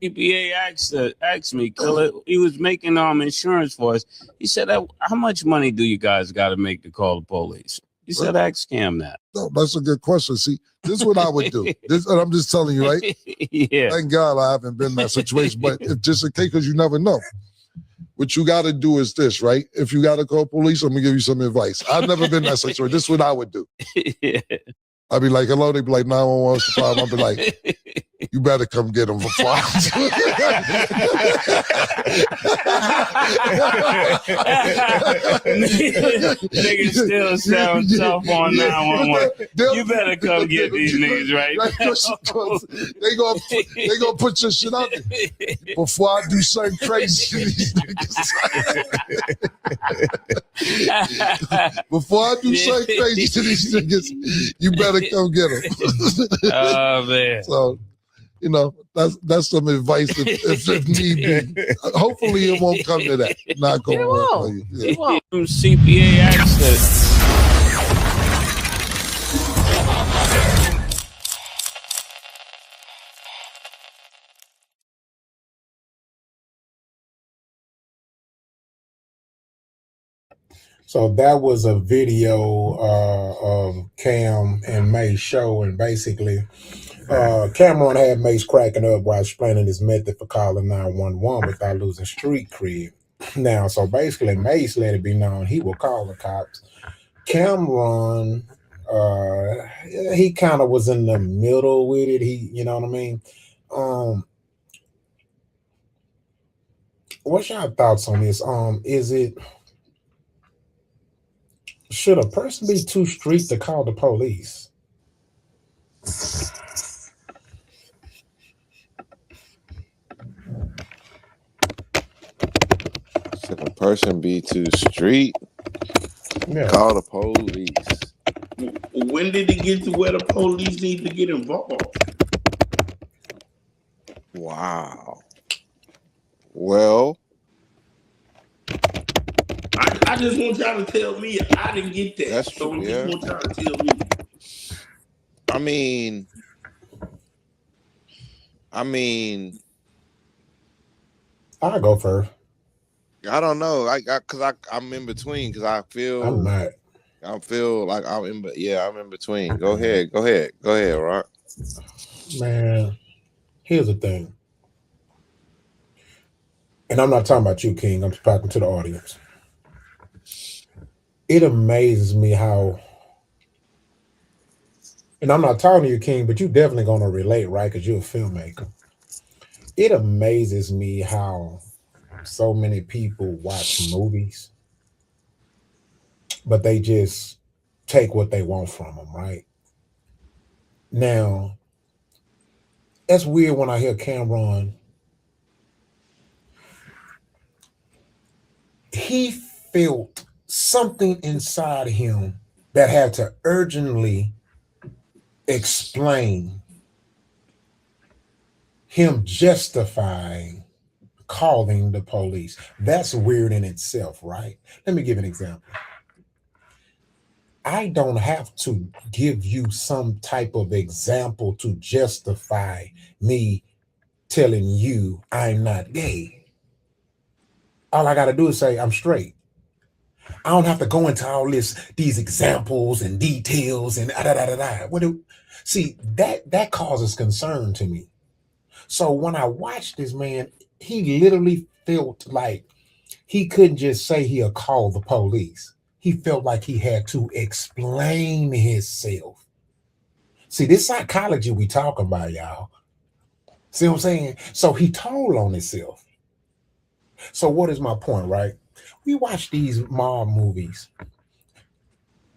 CPA asked me, Killer. He was making insurance for us. He said, "How much money do you guys got to make to call the police?" He said, "Ask Cam that." No, that's a good question. See, this is what I would do. And I'm just telling you, right? Yeah. Thank God I haven't been in that situation, but if just in case, because you never know. What you got to do is this, right? If you got to call police, I'm going to give you some advice. I've never been in that situation. This is what I would do. Yeah. I'd be like, hello. They'd be like, 911, what's the problem? I'd be like, you better come get them before I do. Niggas still sound tough on 911. You better come get these niggas, right? They gonna put your shit out there before I do something crazy to these niggas. Before I do something crazy to these niggas, you better come get them. Oh man. So, you know, that's some advice if need be. Hopefully it won't come to that. Not going to It won't. CPA access. So that was a video of Cam and May's show, and basically Cameron had Mace cracking up while explaining his method for calling 911 without losing street cred. Now, so basically Mace let it be known he will call the cops. Cameron, he kind of was in the middle with it. You know what I mean? What's your thoughts on this? Should a person be too street to call the police? Should a person be too street? Yeah. Call the police. When did it get to where the police need to get involved? Wow. Well, I just want y'all to tell me. I didn't get that. That's true, I yeah. just want y'all to tell me. I mean, I'll go first. I don't know. I'm in between because I feel I'm not. I feel like I'm in between. Go ahead, Rock. Man, here's the thing. And I'm not talking about you, King. I'm talking to the audience. It amazes me how, and I'm not talking to you, King, but you're definitely going to relate, right? Because you're a filmmaker. It amazes me how so many people watch movies, but they just take what they want from them, right? Now, that's weird when I hear Cameron. He felt something inside him that had to urgently explain him justifying calling the police. That's weird in itself, right? Let me give an example. I don't have to give you some type of example to justify me telling you I'm not gay. All I got to do is say I'm straight. I don't have to go into all these examples and details and see that causes concern to me. So when I watched this man, he literally felt like he couldn't just say he'll call the police. He felt like he had to explain himself. See, this psychology we talking about, y'all. See what I'm saying? So he told on himself. So what is my point, right? We watch these mob movies,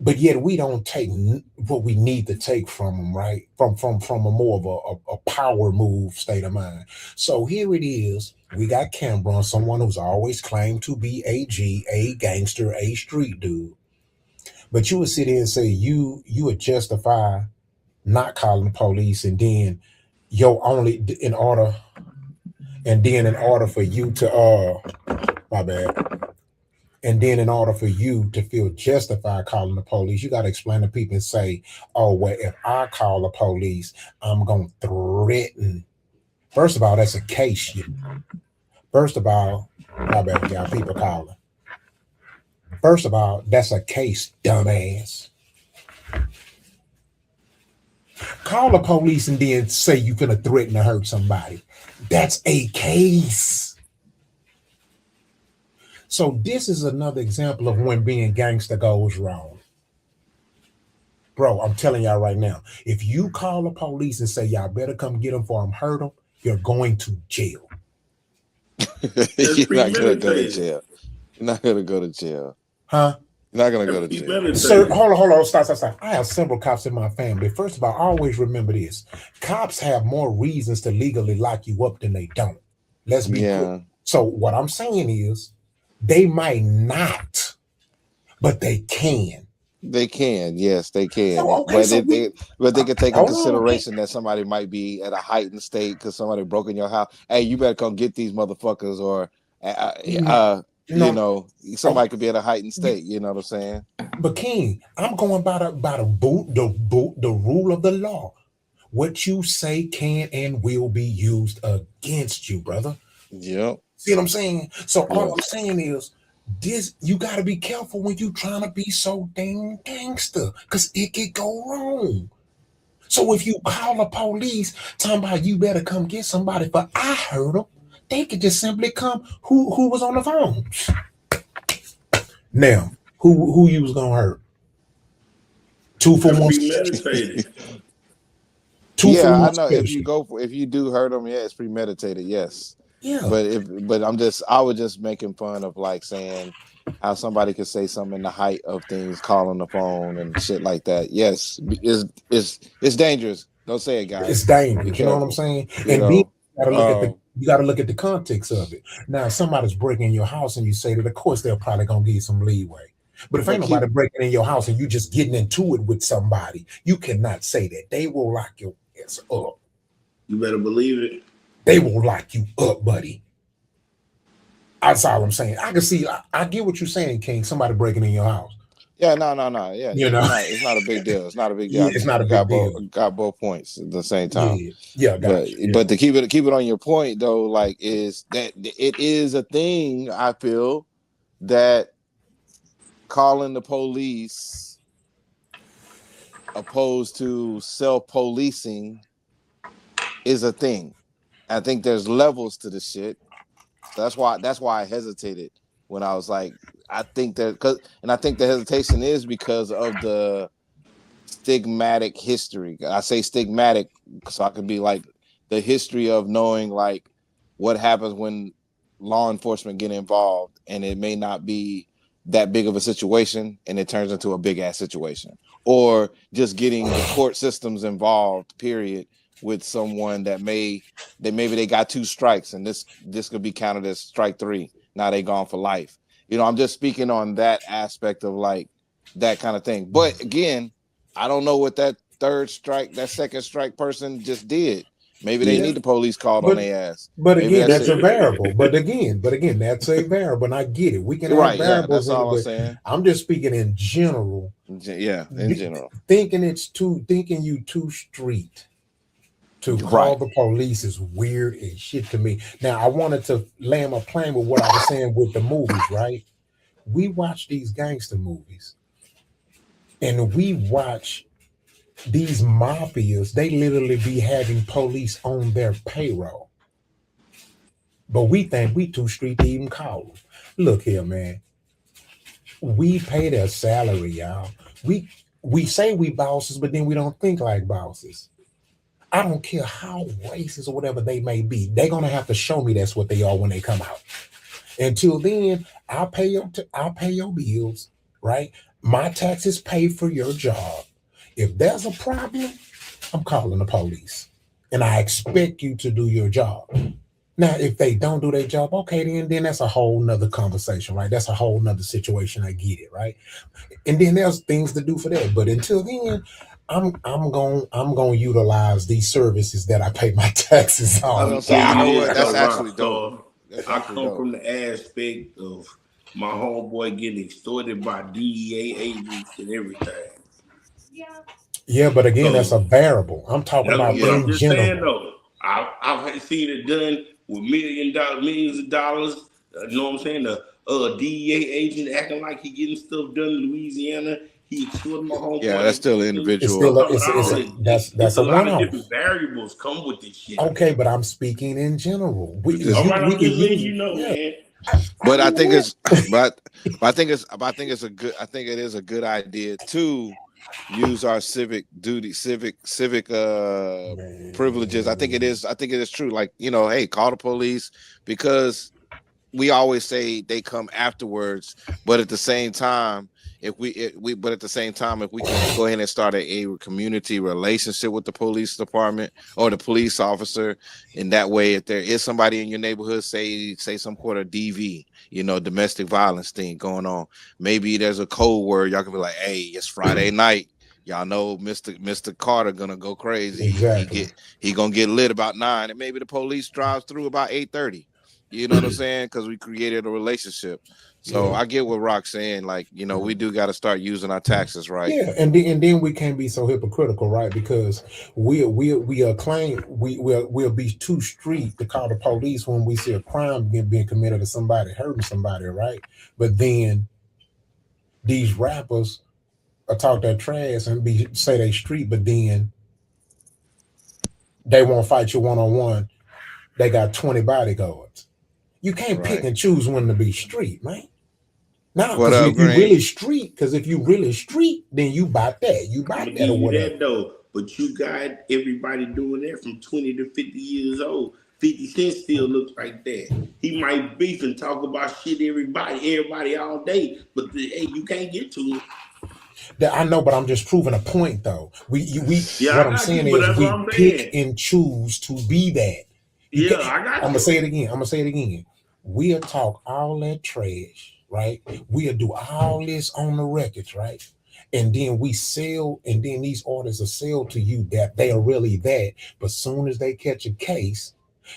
but yet we don't take what we need to take from them, right? From a more of a power move state of mind. So here it is. We got Cameron, someone who's always claimed to be a G, a gangster, a street dude. But you would sit here and say you would justify not calling the police, and then in order for you to my bad. And then in order for you to feel justified calling the police, you got to explain to people and say, oh, well, if I call the police, I'm going to threaten First of all, that's a case. First of all, my bad, y'all. People calling. First of all, that's a case, dumbass. Call the police and then say you finna threaten to hurt somebody. That's a case. So this is another example of when being gangster goes wrong. Bro, I'm telling y'all right now, if you call the police and say y'all better come get them for I'm hurt them, you're going to jail. You're not gonna go to jail. You're not gonna go to jail. Huh? You're not gonna go to jail. Sir, hold on, stop. I have several cops in my family. First of all, always remember this. Cops have more reasons to legally lock you up than they don't. Let's be clear. So what I'm saying is they might not, but they can. They can, yes, they can. So, okay, but they can take in consideration that somebody might be at a heightened state because somebody broke in your house. Hey, you better come get these motherfuckers, or you know, somebody could be at a heightened state. You know what I'm saying? But King, I'm going by the rule of the law. What you say can and will be used against you, brother. Yep. See what I'm saying? So all I'm saying is, this, you got to be careful when you trying to be so dang gangster, because it could go wrong. So if you call the police talking about you better come get somebody for I heard them, they could just simply come. Who was on the phone? Now, who you was gonna hurt? 2 for 1 special. Yeah, I know. If you do hurt them, yeah, it's premeditated. Yes. Yeah. But I was just making fun of like saying how somebody could say something in the height of things, calling the phone and shit like that. Yes, it's dangerous. Don't say it, guys. It's dangerous. You know what I'm saying? And then you gotta look at the context of it. Now, if somebody's breaking your house and you say that, of course they're probably gonna give you some leeway. But if ain't nobody breaking in your house and you just getting into it with somebody, you cannot say that. They will lock your ass up. You better believe it. They will lock you up, buddy. That's all I'm saying. I can see. I get what you're saying, King. Somebody breaking in your house. Yeah, no. Yeah, it's not a big deal. It's not a big deal. Yeah, it's not a big deal. Got both points at the same time. Yeah. But to keep it on your point though, like, is that it is a thing. I feel that calling the police opposed to self-policing is a thing. I think there's levels to the shit. That's why I hesitated when I was like, I think the hesitation is because of the stigmatic history. I say stigmatic so I could be like the history of knowing like what happens when law enforcement get involved, and it may not be that big of a situation and it turns into a big ass situation, or just getting the court systems involved, period, with someone that maybe they got 2 strikes and this could be counted as strike 3. Now they gone for life. You know, I'm just speaking on that aspect of like that kind of thing. But again, I don't know what that second strike person just did. Maybe they need the police called on their ass. But again, that's a variable. But again, that's a variable. And I get it. We can have variables. That's all I'm saying. I'm just speaking in general. Yeah, in general. Thinking you too street to call the police is weird as shit to me. Now, I wanted to land my plane with what I was saying with the movies, right? We watch these gangster movies and we watch these mafias. They literally be having police on their payroll. But we think we too street to even call them. Look here, man. We pay their salary, y'all. We say we bosses, but then we don't think like bosses. I don't care how racist or whatever they may be. They're gonna have to show me that's what they are when they come out. Until then, I'll pay your bills, right? My taxes pay for your job. If there's a problem, I'm calling the police, and I expect you to do your job. Now, if they don't do their job, okay, then that's a whole nother conversation, right? That's a whole nother situation. I get it, right? And then there's things to do for that. But until then, I'm gonna utilize these services that I pay my taxes on. You know what? That's actually dope. I come from the aspect of my homeboy getting extorted by DEA agents and everything. Yeah, but again, that's a variable. I'm talking about in general. Saying, though, I I've seen it done with millions of dollars. You know what I'm saying? The DEA agent acting like he getting stuff done in Louisiana. He extorted my Yeah, homeboy. that's still It's individual. still It's that's a a lot of one-off. different variables come with this shit. Okay, but I'm speaking in general. We just- All right, I'm We just can letting use you know, yeah. man. But I think it's, but I think it's a good. I think it is a good idea to use our civic duty, civic privileges. I think it is. I think it is true. Like, you know, hey, call the police, because we always say they come afterwards, but at the same time, if we can go ahead and start a community relationship with the police department or the police officer, in that way, if there is somebody in your neighborhood, say some sort of DV, you know, domestic violence thing going on, maybe there's a code word, y'all can be like, hey, it's Friday night. Y'all know Mr. Carter gonna go crazy. Exactly. He gonna get lit about 9, and maybe the police drives through about 8:30. You know what I'm saying? Because we created a relationship. So Yeah. I get what Rock's saying. Like, you know, we do got to start using our taxes right. Yeah, and then we can't be so hypocritical, right? Because we'll be too street to call the police when we see a crime being committed to somebody hurting somebody, right? But then these rappers talk that trash and say they street, but then they won't fight you one-on-one. They got 20 bodyguards. You can't pick and choose when to be street, man. No, because if you really street, then you bought that. You bought that or whatever. That though, but you got everybody doing that from 20 to 50 years old. 50 Cent still looks like that. He might beef and talk about shit everybody all day, but hey, you can't get to him. I know, but I'm just proving a point though. What I'm saying is we pick and choose to be that. I'm gonna say it again. We'll talk all that trash, right? We'll do all this on the records, right? And then we sell, and then these orders are sold to you that they are really that. But soon as they catch a case,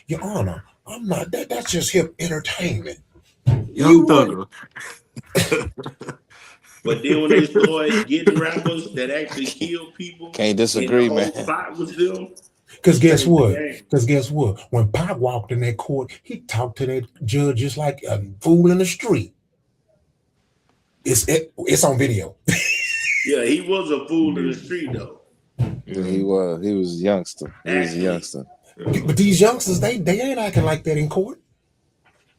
Your Honor, I'm not that. That's just hip entertainment. Young Thugger. But then when they start getting rappers that actually kill people, can't disagree, and the whole man. fight was them. Because guess what? When Pac walked in that court, he talked to that judge just like a fool in the street. It's on video. Yeah, he was a fool in the street though. Yeah, he was a youngster. But these youngsters, they ain't acting like that in court.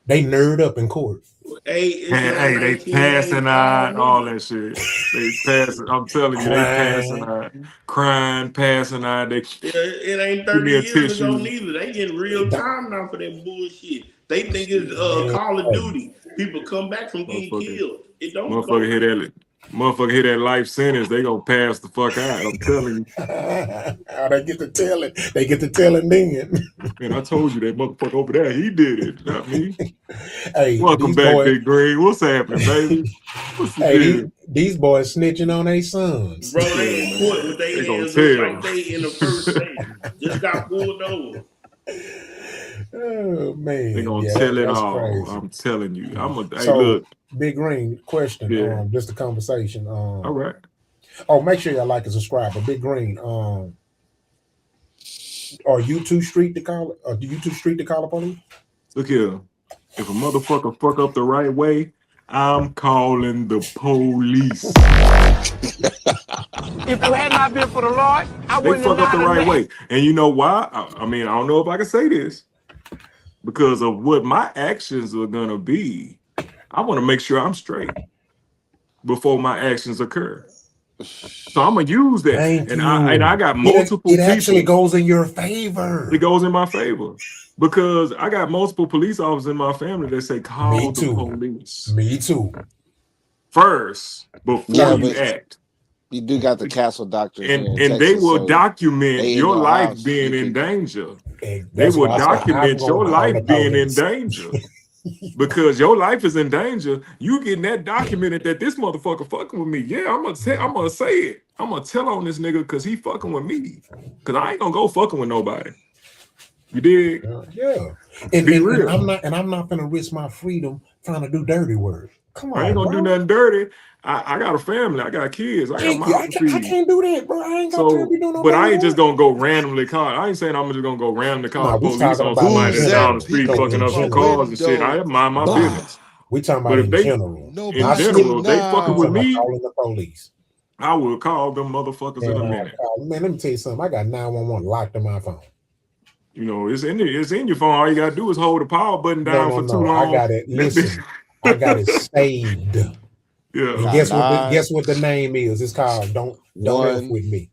They nerd up in court. Hey, they passing out, all that shit. They passing. I'm telling you, they passing out, crying, passing out. It ain't 30 years ago neither. They getting real time now for that bullshit. They think it's Call of Duty. People come back from getting killed. It don't. Motherfucker hit that life sentence, they gonna pass the fuck out. I'm telling you. They get to tell it. They get to tell it then. Man, I told you that motherfucker over there, he did it, not me. Hey, welcome back, Big Green. What's happening, baby? These boys snitching on their sons. Bro, they in court with their hands like they in the first day. Just got pulled over. Oh man, they gonna tell it all. Crazy. I'm telling you. Hey, look. Big Green, question. Just a conversation. All right. Oh, make sure y'all like and subscribe. But Big Green, are you too street to call? Do you too street to call the police? Look here. If a motherfucker fuck up the right way, I'm calling the police. If it had not been for the Lord, I wouldn't have fuck up the right way. And you know why? I mean, I don't know if I can say this. Because of what my actions are gonna be, I want to make sure I'm straight before my actions occur. So I'm gonna use that, and I got multiple. It actually goes in your favor. It goes in my favor because I got multiple police officers in my family that say call the police. Me too. First, before you act. You do got the castle doctors, and they will document your life being in danger. They will document your life being in danger. Because your life is in danger, you getting that documented that this motherfucker fucking with me. Yeah, I'm gonna say it. I'm gonna tell on this nigga because he fucking with me. Because I ain't gonna go fucking with nobody. You dig? Yeah. And I'm not gonna risk my freedom trying to do dirty work. Come I ain't on, gonna do bro. nothing dirty. I got a family. I got kids. I got Thank you. mouth I to feed. can't do that, bro. I ain't got time to So, be doing no but I baby ain't just work. gonna go randomly call. I ain't saying I'm just gonna go randomly call No, the we police talking on about in somebody Who's that's down general. the that street No, peeking fucking in up in my some general. cars and shit. window? I mind my No, business. we talking But about if in they general. in Not Nobody general, strict. if they fucking We with talking about now. me, calling the police. I will call them motherfuckers in a minute. Man, let me tell you something. I got 911 locked in my phone. You know, it's in your phone. All you gotta do is hold the power button down for too No. I long. got it. Listen, I got it saved. Yeah. And Got guess what the name is? It's called Don't F with me.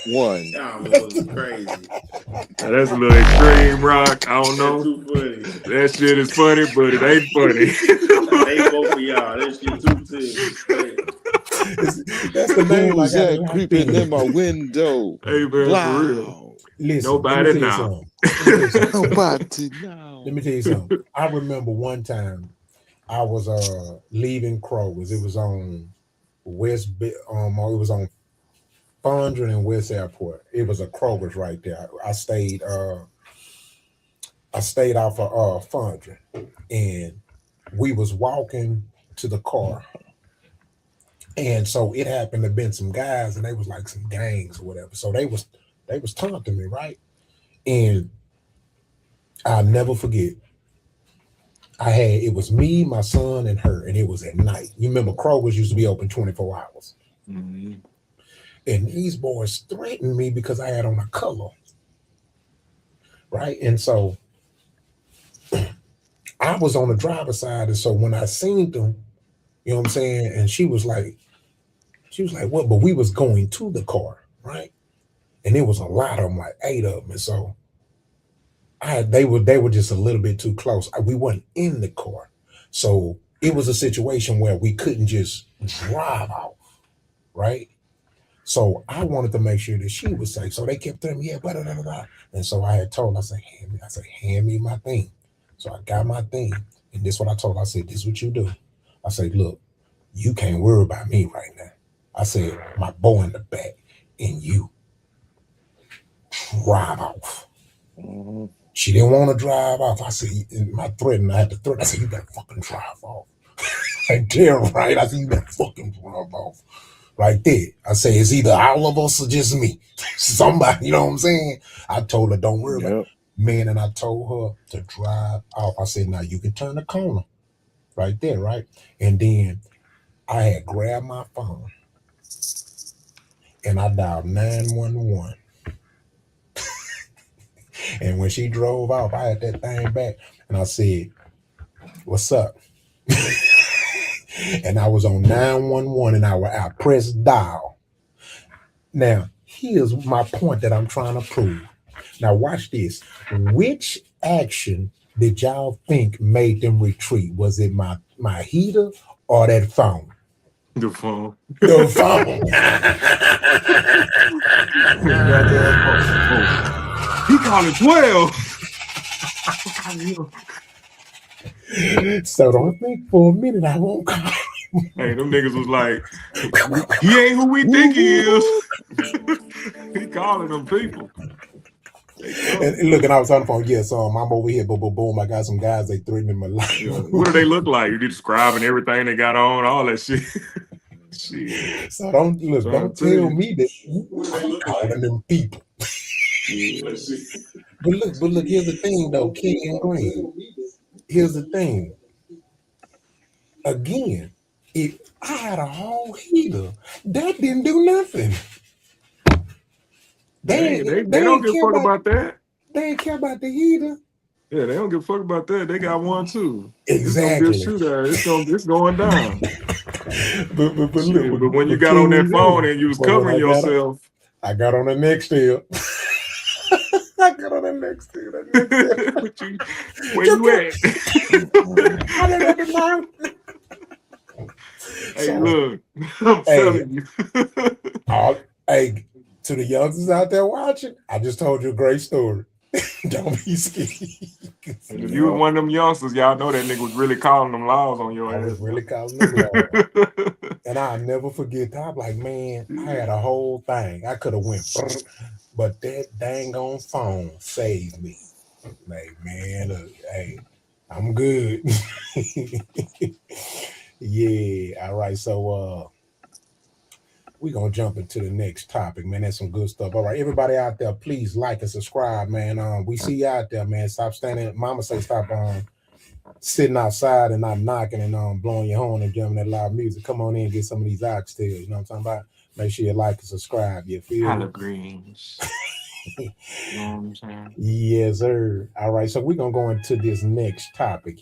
1. Y'all was crazy. Now, that's a little extreme, Rock. I don't That's know. too funny. That shit is funny, but it ain't funny. Hey, both of y'all. That shit too serious. That's the name I Who's got it that locked creeping in in. my window? Hey man, for real. Blow. Listen, let me Nobody tell you now. something. Let me tell you something. Nobody now. Let me tell you something. I remember one time I was leaving Kroger's. It was on it was on Fondren and West Airport. It was a Kroger's right there. I stayed off of Fondren, and we was walking to the car. And so it happened to been some guys, and they was like some gangs or whatever. So they was taunting me, right? And I'll never forget. It was me, my son, and her, and it was at night. You remember Kroger's used to be open 24 hours. Mm-hmm. And these boys threatened me because I had on a color. Right? And so I was on the driver's side. And so when I seen them, you know what I'm saying? And she was like, what? But we was going to the car, right? And there was a lot of them, like 8 of them. And so they were just a little bit too close. We wasn't in the car. So it was a situation where we couldn't just drive off, right? So I wanted to make sure that she was safe. So they kept telling me, yeah, blah, blah, blah, blah. And so I had told her, hand me my thing. So I got my thing. And this is what I told her. I said, this is what you do. I said, look, you can't worry about me right now. I said, my boy in the back and you drive off. Mm-hmm. She didn't want to drive off. I said, I had to threaten. I said, you better fucking drive off. Like, damn right. I said, you better fucking drive off. Right there. I say, it's either all of us or just me. Somebody, you know what I'm saying? I told her, don't worry about it. Man, and I told her to drive off. I said, now you can turn the corner. Right there, right? And then I had grabbed my phone and I dialed 911. And when she drove off, I had that thing back and I said, what's up? And I was on 911 and I pressed dial. Now, here's my point that I'm trying to prove. Now, watch this. Which action did y'all think made them retreat? Was it my heater or that phone? The phone. The phone. He calling 12. So don't think for a minute I won't call. Hey, them niggas was like, he ain't who we think he is. He calling them people. And look, and I was on the phone. Yes, I'm over here. Boom, boom, boom. I got some guys. They threatening my life. You know, what do they look like? You describing everything they got on, all that shit. Shit. So don't tell me that I'm calling them people. Yeah. But look. Here's the thing, though, King and Green. Here's the thing. Again, if I had a whole heater, that didn't do nothing. They don't give a fuck about that. They ain't care about the heater. Yeah, they don't give a fuck about that. They got one too. Exactly. It's gonna be a shootout. It's going down. but when you got on that phone and you was covering yourself, I got on the next deal. I got on the next deal. Where you at? I didn't know. Hey, look, I'm telling you. Hey, to the youngsters out there watching, I just told you a great story. Don't be scared. And if you was one of them youngsters, y'all know that nigga was really calling them laws on your ass. I was really calling them laws. And I'll never forget that. I'm like, man, I had a whole thing. I could have went, but that dang on phone saved me. Like, man, look, hey, I'm good. Yeah. All right. So we're gonna jump into the next topic, man. That's some good stuff. All right, everybody out there, please like and subscribe, man. We see you out there, man. Stop standing. Mama say stop sitting outside and not knocking and blowing your horn and jamming that loud music. Come on in and get some of these oxtails. You know what I'm talking about? Make sure you like and subscribe. You feel collard greens. You know what I'm saying? Yes, sir. All right, so we're gonna go into this next topic.